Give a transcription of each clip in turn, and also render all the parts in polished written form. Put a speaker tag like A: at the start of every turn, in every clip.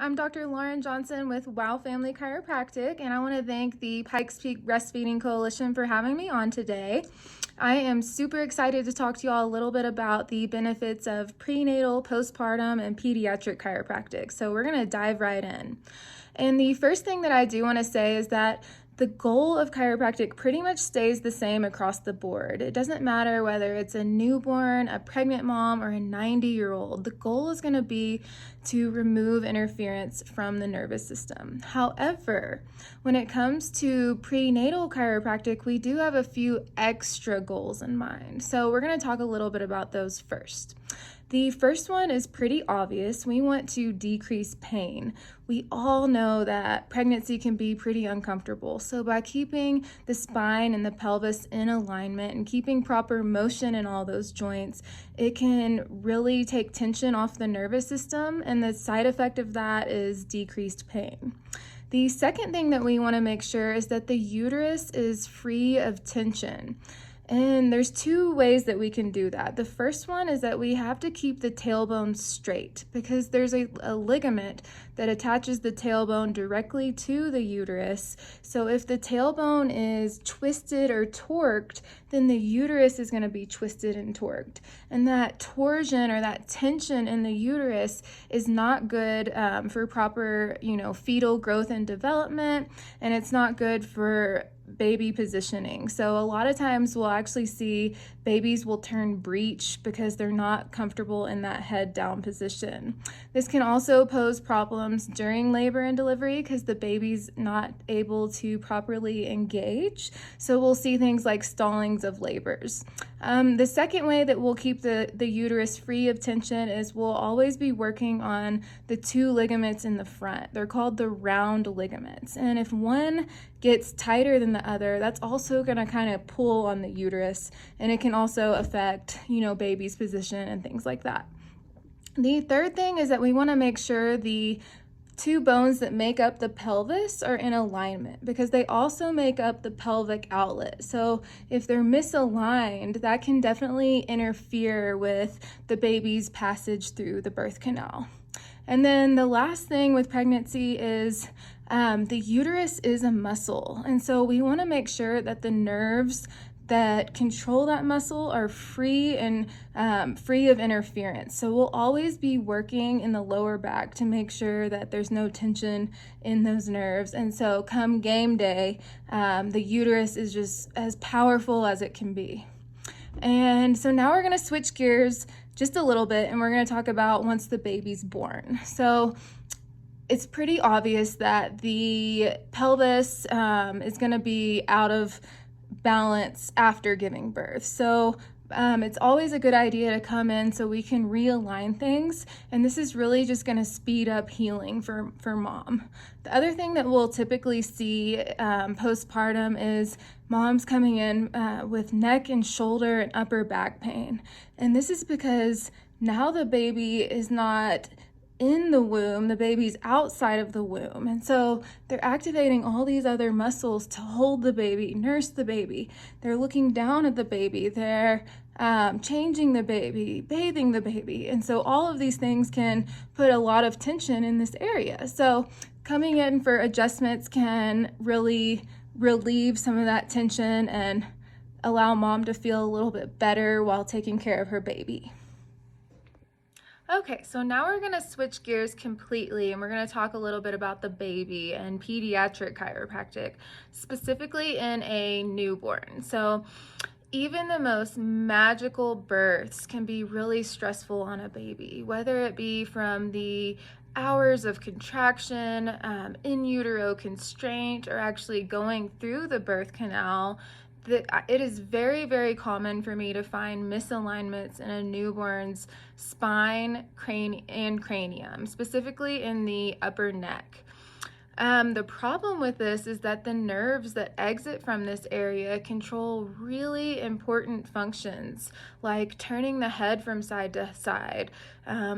A: I'm Dr. Lauren Johnson with WoW Family Chiropractic, and I want to thank the Pikes Peak Breastfeeding Coalition for having me on today. I am super excited to talk to you all a little bit about the benefits of prenatal, postpartum, and pediatric chiropractic. So we're going to dive right in. And the first thing that I do want to say is that the goal of chiropractic pretty much stays the same across the board. It doesn't matter whether it's a newborn, a pregnant mom, or a 90-year-old. The goal is going to be to remove interference from the nervous system. However, when it comes to prenatal chiropractic, we do have a few extra goals in mind. So we're going to talk a little bit about those first. The first one is pretty obvious. We want to decrease pain. We all know that pregnancy can be pretty uncomfortable. So by keeping the spine and the pelvis in alignment and keeping proper motion in all those joints, it can really take tension off the nervous system, and the side effect of that is decreased pain. The second thing that we want to make sure is that the uterus is free of tension. And there's two ways that we can do that. The first one is that we have to keep the tailbone straight because there's a ligament that attaches the tailbone directly to the uterus. So if the tailbone is twisted or torqued, then the uterus is going to be twisted and torqued. And that torsion or that tension in the uterus is not good for proper, fetal growth and development, and it's not good for baby positioning. So a lot of times we'll actually see babies will turn breech because they're not comfortable in that head down position. This can also pose problems during labor and delivery because the baby's not able to properly engage. So we'll see things like stallings of labors. The second way that we'll keep the uterus free of tension is we'll always be working on the two ligaments in the front. They're called the round ligaments. And if one gets tighter than the other, that's also going to kind of pull on the uterus, and it can also affect, baby's position and things like that. The third thing is that we want to make sure the two bones that make up the pelvis are in alignment because they also make up the pelvic outlet. So if they're misaligned, that can definitely interfere with the baby's passage through the birth canal. And then the last thing with pregnancy is the uterus is a muscle. And so we want to make sure that the nerves that control that muscle are free and free of interference. So we'll always be working in the lower back to make sure that there's no tension in those nerves. And so come game day, the uterus is just as powerful as it can be. And so now we're going to switch gears just a little bit, and we're going to talk about once the baby's born. So it's pretty obvious that the pelvis is going to be out of balance after giving birth. So it's always a good idea to come in so we can realign things, and this is really just going to speed up healing for mom. The other thing that we'll typically see postpartum is moms coming in with neck and shoulder and upper back pain, and this is because now the baby is not in the womb, the baby's outside of the womb. And so they're activating all these other muscles to hold the baby, nurse the baby. They're looking down at the baby. They're changing the baby, bathing the baby. And so all of these things can put a lot of tension in this area. So coming in for adjustments can really relieve some of that tension and allow mom to feel a little bit better while taking care of her baby. Okay, so now we're going to switch gears completely, and we're going to talk a little bit about the baby and pediatric chiropractic, specifically in a newborn. So even the most magical births can be really stressful on a baby, whether it be from the hours of contraction, in utero constraint, or actually going through the birth canal. It is very, very common for me to find misalignments in a newborn's spine, and cranium, specifically in the upper neck. The problem with this is that the nerves that exit from this area control really important functions like turning the head from side to side,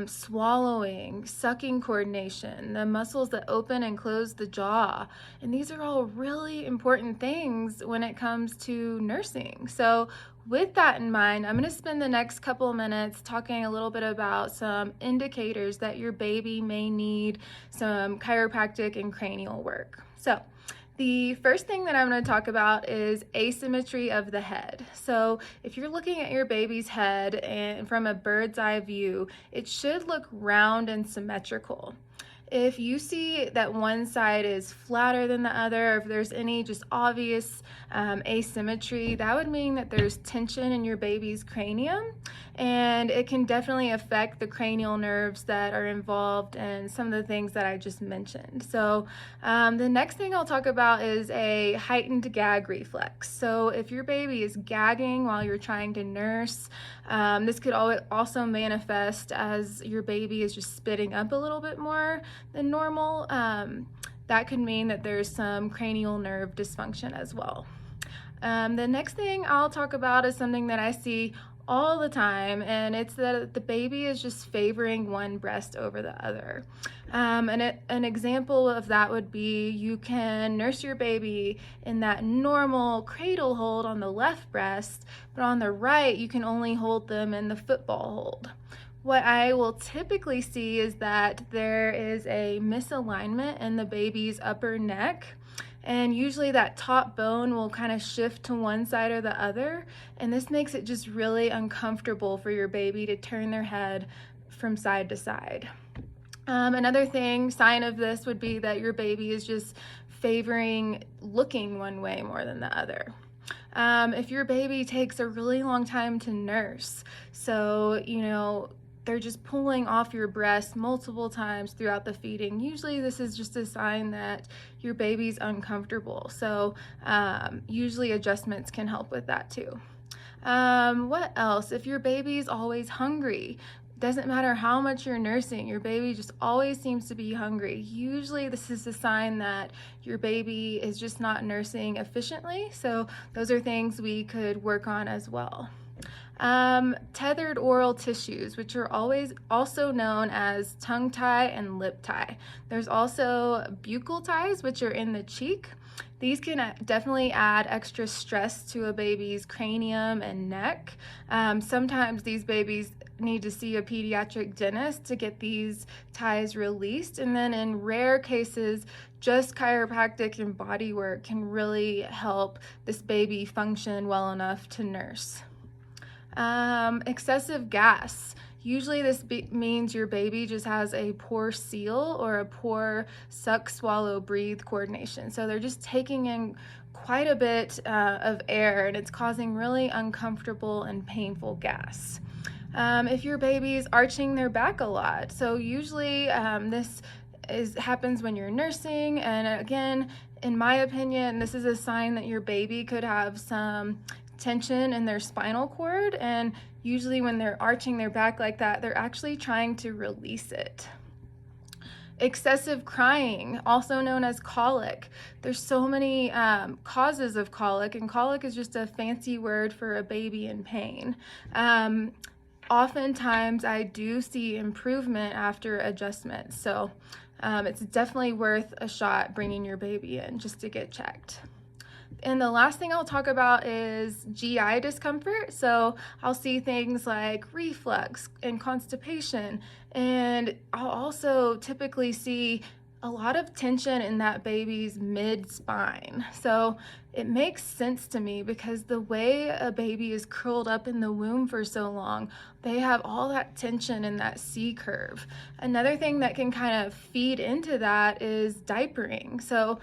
A: swallowing, sucking coordination, the muscles that open and close the jaw. And these are all really important things when it comes to nursing. So With that in mind, I'm going to spend the next couple of minutes talking a little bit about some indicators that your baby may need some chiropractic and cranial work. So, the first thing that I'm going to talk about is asymmetry of the head. So if you're looking at your baby's head and from a bird's eye view, it should look round and symmetrical. If you see that one side is flatter than the other, or if there's any just obvious asymmetry, that would mean that there's tension in your baby's cranium, and it can definitely affect the cranial nerves that are involved in some of the things that I just mentioned. So the next thing I'll talk about is a heightened gag reflex. So if your baby is gagging while you're trying to nurse, this could also manifest as your baby is just spitting up a little bit more than normal. That could mean that there's some cranial nerve dysfunction as well. The next thing I'll talk about is something that I see all the time, and it's that the baby is just favoring one breast over the other. An example of that would be you can nurse your baby in that normal cradle hold on the left breast, but on the right you can only hold them in the football hold. What I will typically see is that there is a misalignment in the baby's upper neck, and usually that top bone will kind of shift to one side or the other, and this makes it just really uncomfortable for your baby to turn their head from side to side. Another sign of this would be that your baby is just favoring looking one way more than the other. If your baby takes a really long time to nurse, so they're just pulling off your breast multiple times throughout the feeding, usually this is just a sign that your baby's uncomfortable. So usually adjustments can help with that too. What else? If your baby's always hungry, doesn't matter how much you're nursing, your baby just always seems to be hungry. Usually this is a sign that your baby is just not nursing efficiently. So those are things we could work on as well. Tethered oral tissues, which are also known as tongue tie and lip tie. There's also buccal ties, which are in the cheek. These can definitely add extra stress to a baby's cranium and neck. Sometimes these babies need to see a pediatric dentist to get these ties released, and then in rare cases, just chiropractic and body work can really help this baby function well enough to nurse. Excessive gas. Usually this means your baby just has a poor seal or a poor suck, swallow, breathe coordination. So they're just taking in quite a bit of air, and it's causing really uncomfortable and painful gas. If your baby is arching their back a lot, so usually this happens when you're nursing, and again, in my opinion, this is a sign that your baby could have some tension in their spinal cord, and usually when they're arching their back like that, they're actually trying to release it. Excessive crying, also known as colic. There's so many causes of colic, and colic is just a fancy word for a baby in pain. Oftentimes I do see improvement after adjustments, so it's definitely worth a shot bringing your baby in just to get checked. And the last thing I'll talk about is GI discomfort. So I'll see things like reflux and constipation, and I'll also typically see a lot of tension in that baby's mid-spine. So it makes sense to me because the way a baby is curled up in the womb for so long, they have all that tension in that C curve. Another thing that can kind of feed into that is diapering. So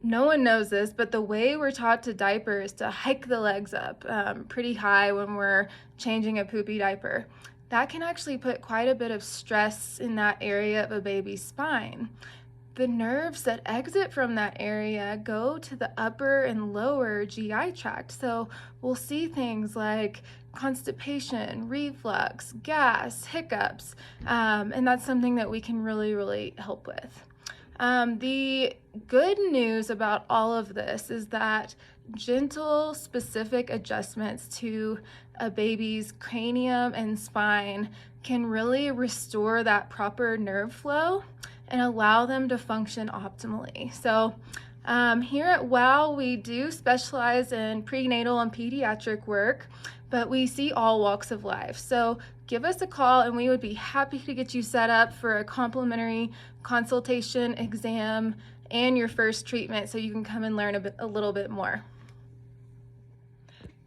A: no one knows this, but the way we're taught to diaper is to hike the legs up pretty high when we're changing a poopy diaper. That can actually put quite a bit of stress in that area of a baby's spine. The nerves that exit from that area go to the upper and lower GI tract. So we'll see things like constipation, reflux, gas, hiccups, and that's something that we can really help with. The good news about all of this is that gentle, specific adjustments to a baby's cranium and spine can really restore that proper nerve flow and allow them to function optimally. So here at WoW, we do specialize in prenatal and pediatric work. but we see all walks of life. So give us a call and we would be happy to get you set up for a complimentary consultation, exam, and your first treatment so you can come and learn a little bit more.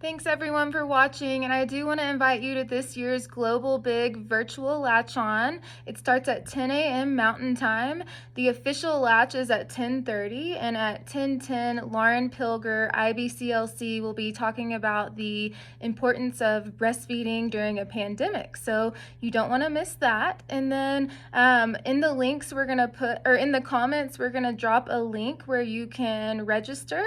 A: Thanks everyone for watching, and I do want to invite you to this year's Global Big Virtual Latch On. It starts at 10 a.m. Mountain Time. The official latch is at 10:30, and at 10:10, Lauren Pilger, IBCLC, will be talking about the importance of breastfeeding during a pandemic. So you don't want to miss that. And then in the links we're going to put, or in the comments, we're going to drop a link where you can register.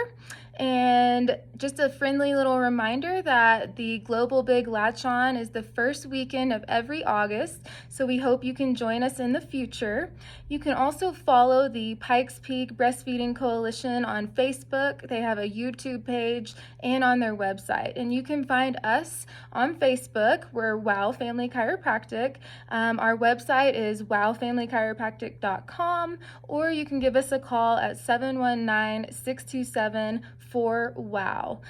A: And just a friendly little reminder that the Global Big Latch On is the first weekend of every August, so we hope you can join us in the future. You can also follow the Pikes Peak Breastfeeding Coalition on Facebook. They have a YouTube page and on their website. And you can find us on Facebook. We're WoW Family Chiropractic. Our website is wowfamilychiropractic.com, or you can give us a call at 719-627-4WOW.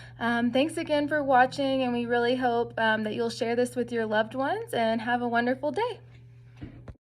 A: Thanks again for watching, and we really hope that you'll share this with your loved ones and have a wonderful day.